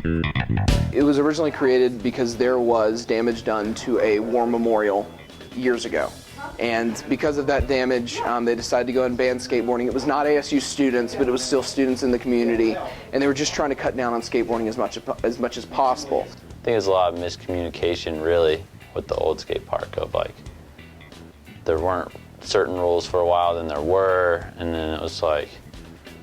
It was originally created because there was damage done to a war memorial years ago. And because of that damage, they decided to go and ban skateboarding. It was not ASU students, but it was still students in the community. And they were just trying to cut down on skateboarding as much as possible. I think there's a lot of miscommunication, really, with the old skate park of, like, there weren't certain rules for a while, then there were, and then it was like,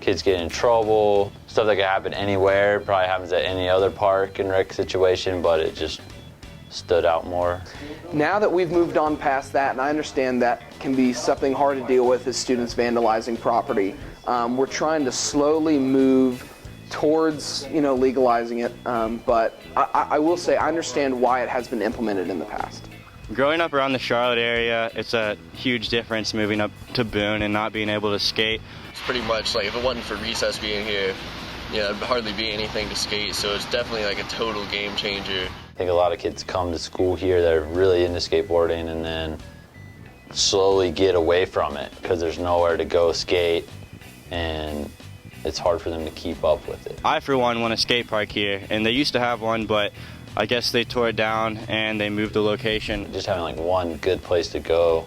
kids get in trouble, stuff that could happen anywhere, probably happens at any other park and rec situation, but it just stood out more. Now that we've moved on past that, and I understand that can be something hard to deal with as students vandalizing property, we're trying to slowly move towards, legalizing it, but I will say I understand why it has been implemented in the past. Growing up around the Charlotte area, it's a huge difference moving up to Boone and not being able to skate. It's pretty much like if it wasn't for recess being here, there'd hardly be anything to skate, so it's definitely like a total game changer. I think a lot of kids come to school here that are really into skateboarding and then slowly get away from it because there's nowhere to go skate and it's hard for them to keep up with it. I, for one, want a skate park here, and they used to have one, but I guess they tore it down and they moved the location. Just having like one good place to go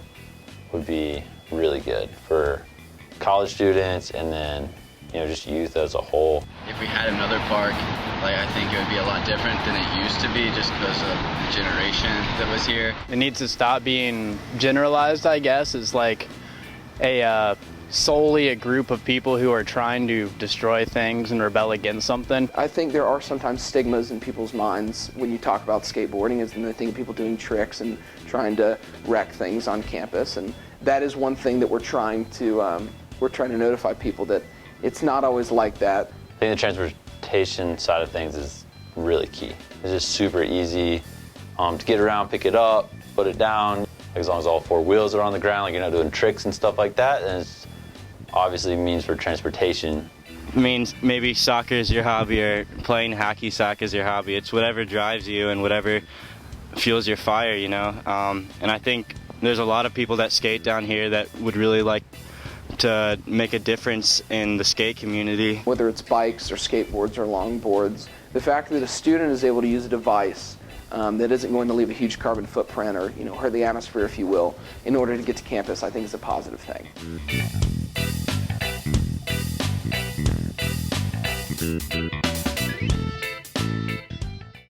would be really good for college students and then just youth as a whole. If we had another park, I think it would be a lot different than it used to be just because of the generation that was here. It needs to stop being generalized, I guess. It's like solely a group of people who are trying to destroy things and rebel against something. I think there are sometimes stigmas in people's minds when you talk about skateboarding, and they think of people doing tricks and trying to wreck things on campus, and that is one thing that we're trying to notify people that it's not always like that. I think the transportation side of things is really key. It's just super easy to get around, pick it up, put it down. As long as all four wheels are on the ground, you're not doing tricks and stuff like that, and it's obviously means for transportation. It means maybe soccer is your hobby or playing hacky sack is your hobby. It's whatever drives you and whatever fuels your fire, And I think there's a lot of people that skate down here that would really like to make a difference in the skate community. Whether it's bikes or skateboards or longboards, the fact that a student is able to use a device that isn't going to leave a huge carbon footprint or hurt the atmosphere, if you will, in order to get to campus, I think is a positive thing.